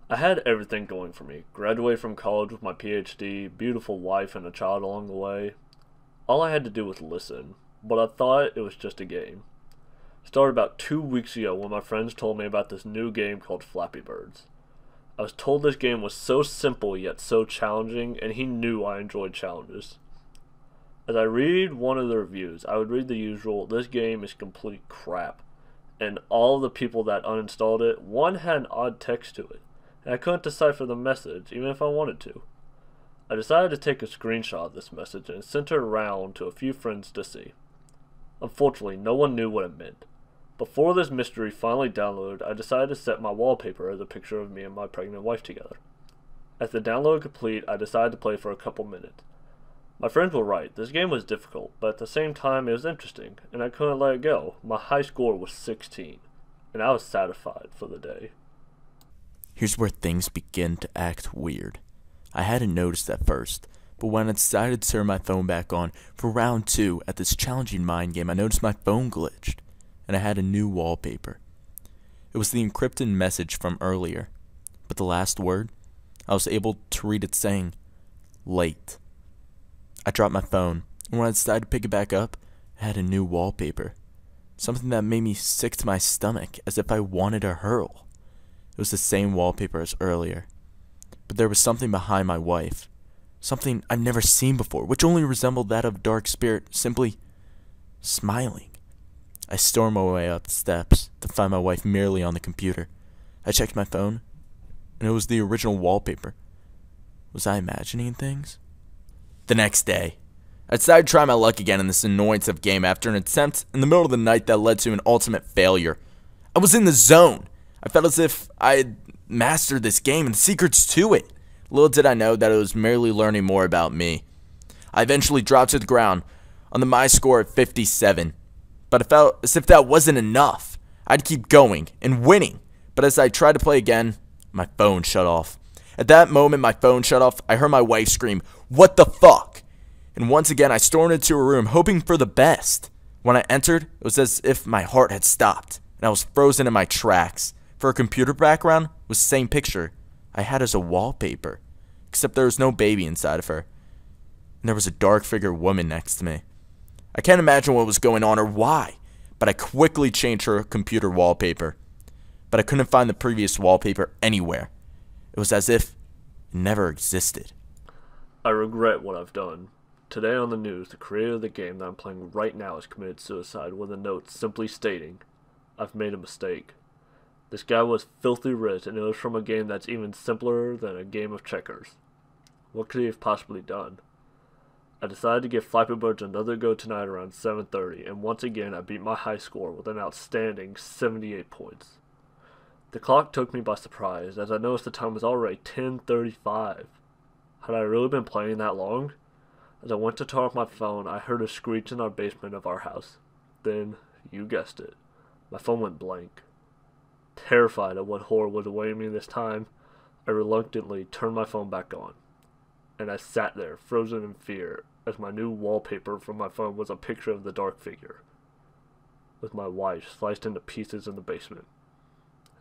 I had everything going for me. Graduated from college with my PhD, beautiful wife and a child along the way. All I had to do was listen, but I thought it was just a game. It started about 2 weeks ago when my friends told me about this new game called Flappy Birds. I was told this game was so simple yet so challenging, and he knew I enjoyed challenges. As I read one of the reviews, I would read the usual, "This game is complete crap," and all the people that uninstalled it, one had an odd text to it, and I couldn't decipher the message even if I wanted to. I decided to take a screenshot of this message and sent it around to a few friends to see. Unfortunately, no one knew what it meant. Before this mystery finally downloaded, I decided to set my wallpaper as a picture of me and my pregnant wife together. As the download complete, I decided to play for a couple minutes. My friends were right, this game was difficult, but at the same time it was interesting, and I couldn't let it go. My high score was 16, and I was satisfied for the day. Here's where things begin to act weird. I hadn't noticed at first, but when I decided to turn my phone back on for round 2 at this challenging mind game, I noticed my phone glitched, and I had a new wallpaper. It was the encrypted message from earlier, but the last word, I was able to read it saying, "late." I dropped my phone, and when I decided to pick it back up, it had a new wallpaper. Something that made me sick to my stomach, as if I wanted to hurl. It was the same wallpaper as earlier, but there was something behind my wife. Something I've never seen before, which only resembled that of a dark spirit, simply smiling. I stormed my way up the steps to find my wife merely on the computer. I checked my phone, and it was the original wallpaper. Was I imagining things? The next day, I decided to try my luck again in this annoyance of game after an attempt in the middle of the night that led to an ultimate failure. I was in the zone. I felt as if I had mastered this game and the secrets to it. Little did I know that it was merely learning more about me. I eventually dropped to the ground on the my score of 57. But I felt as if that wasn't enough. I'd keep going and winning. But as I tried to play again, my phone shut off. At that moment my phone shut off, I heard my wife scream, "What the fuck?" And once again I stormed into her room, hoping for the best. When I entered, it was as if my heart had stopped, and I was frozen in my tracks. For a computer background was the same picture I had as a wallpaper, except there was no baby inside of her. And there was a dark figure woman next to me. I can't imagine what was going on or why, but I quickly changed her computer wallpaper. But I couldn't find the previous wallpaper anywhere. It was as if it never existed. I regret what I've done. Today on the news, the creator of the game that I'm playing right now has committed suicide with a note simply stating, "I've made a mistake." This guy was filthy rich, and it was from a game that's even simpler than a game of checkers. What could he have possibly done? I decided to give Flappy Birds another go tonight around 7:30, and once again I beat my high score with an outstanding 78 points. The clock took me by surprise, as I noticed the time was already 10:35. Had I really been playing that long? As I went to turn off my phone, I heard a screech in our basement of our house. Then, you guessed it, my phone went blank. Terrified of what horror was awaiting me this time, I reluctantly turned my phone back on. And I sat there, frozen in fear, as my new wallpaper from my phone was a picture of the dark figure, with my wife sliced into pieces in the basement.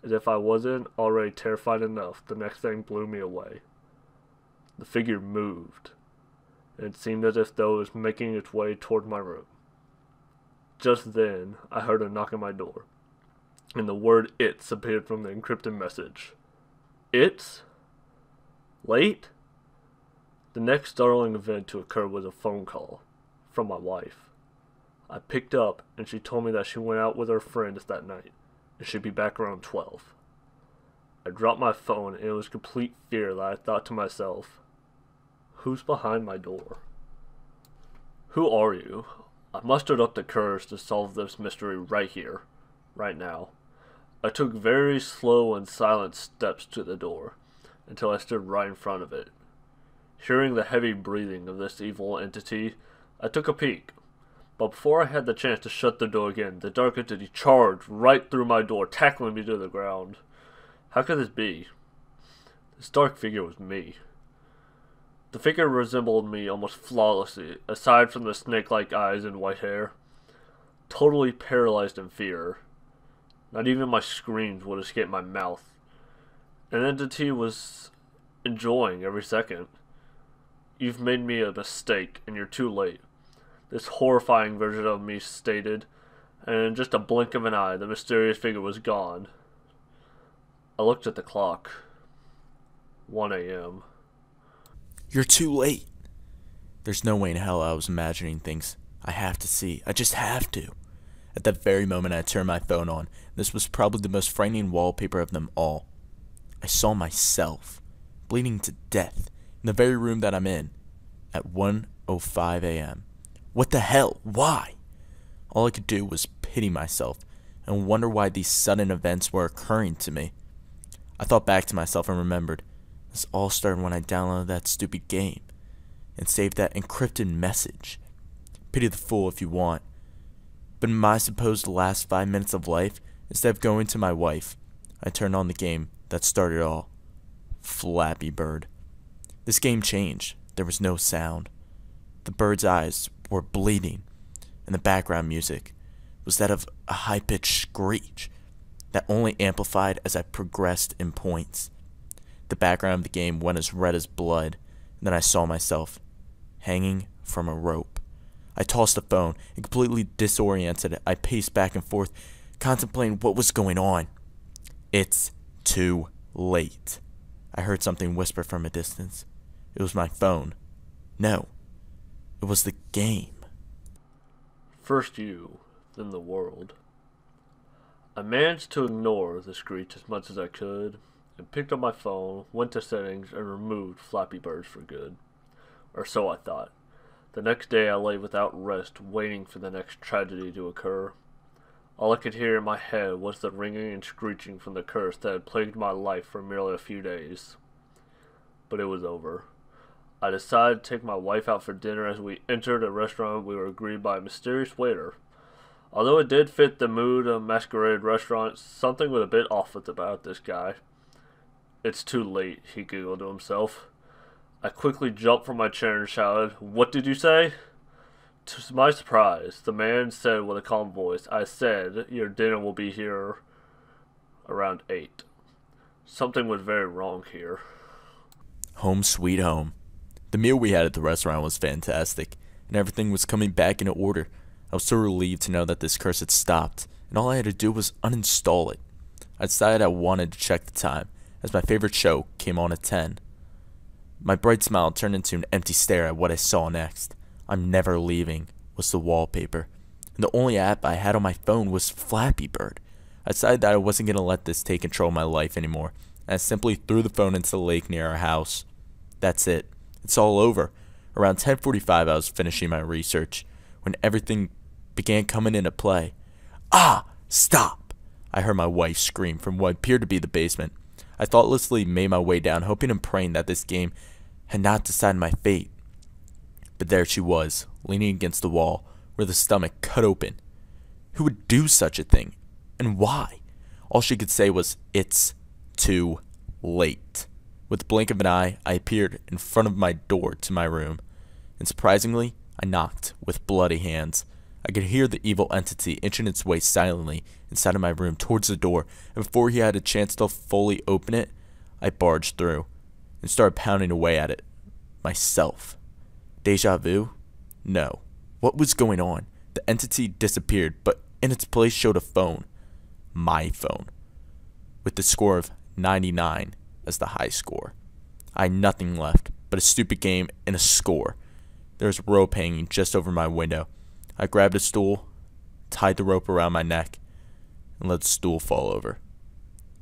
As if I wasn't already terrified enough, the next thing blew me away. The figure moved, and it seemed as if though it was making its way toward my room. Just then, I heard a knock on my door, and the word "it's" appeared from the encrypted message. "It's? Late?" The next startling event to occur was a phone call from my wife. I picked up, and she told me that she went out with her friends that night, and she'd be back around 12. I dropped my phone, and it was complete fear that I thought to myself, who's behind my door? Who are you? I mustered up the courage to solve this mystery right here, right now. I took very slow and silent steps to the door, until I stood right in front of it. Hearing the heavy breathing of this evil entity, I took a peek. But before I had the chance to shut the door again, the dark entity charged right through my door, tackling me to the ground. How could this be? This dark figure was me. The figure resembled me almost flawlessly, aside from the snake-like eyes and white hair. Totally paralyzed in fear. Not even my screams would escape my mouth. An entity was enjoying every second. You've made me a mistake, and you're too late. This horrifying version of me stated, and in just a blink of an eye, the mysterious figure was gone. I looked at the clock. 1 a.m. You're too late. There's no way in hell I was imagining things. I have to see. I just have to. At that very moment, I turned my phone on. This was probably the most frightening wallpaper of them all. I saw myself, bleeding to death, in the very room that I'm in, at 1:05 a.m. What the hell? Why? All I could do was pity myself and wonder why these sudden events were occurring to me. I thought back to myself and remembered this all started when I downloaded that stupid game and saved that encrypted message. Pity the fool if you want. But in my supposed last 5 minutes of life, instead of going to my wife, I turned on the game that started it all. Flappy Bird. This game changed. There was no sound. The bird's eyes were bleeding, and the background music was that of a high-pitched screech that only amplified as I progressed in points. The background of the game went as red as blood, and then I saw myself hanging from a rope. I tossed the phone, and completely disoriented, I paced back and forth, contemplating what was going on. It's too late. I heard something whisper from a distance. It was my phone. No, it was the game. First you, then the world. I managed to ignore the screech as much as I could, and picked up my phone, went to settings, and removed Flappy Birds for good. Or so I thought. The next day I lay without rest, waiting for the next tragedy to occur. All I could hear in my head was the ringing and screeching from the curse that had plagued my life for merely a few days. But it was over. I decided to take my wife out for dinner. As we entered a restaurant, we were greeted by a mysterious waiter. Although it did fit the mood of a masquerade restaurant, something was a bit off about this guy. It's too late, he giggled to himself. I quickly jumped from my chair and shouted, "What did you say?" To my surprise, the man said with a calm voice, "I said your dinner will be here around 8. Something was very wrong here. Home sweet home. The meal we had at the restaurant was fantastic, and everything was coming back into order. I was so relieved to know that this curse had stopped, and all I had to do was uninstall it. I decided I wanted to check the time, as my favorite show came on at 10. My bright smile turned into an empty stare at what I saw next. "I'm never leaving" was the wallpaper, and the only app I had on my phone was Flappy Bird. I decided that I wasn't going to let this take control of my life anymore, and I simply threw the phone into the lake near our house. That's it. It's all over. Around 10:45 I was finishing my research, when everything began coming into play. "Ah! Stop!" I heard my wife scream from what appeared to be the basement. I thoughtlessly made my way down, hoping and praying that this game had not decided my fate. But there she was, leaning against the wall, with her stomach cut open. Who would do such a thing? And why? All she could say was, "It's too late." With the blink of an eye, I appeared in front of my door to my room, and surprisingly, I knocked with bloody hands. I could hear the evil entity inching its way silently inside of my room towards the door, and before he had a chance to fully open it, I barged through and started pounding away at it. Myself. Deja vu? No. What was going on? The entity disappeared, but in its place showed a phone. My phone. With the score of 99 as the high score. I had nothing left but a stupid game and a score. There was rope hanging just over my window. I grabbed a stool, tied the rope around my neck, and let the stool fall over.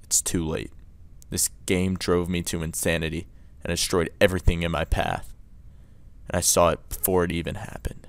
It's too late. This game drove me to insanity and destroyed everything in my path. And I saw it before it even happened.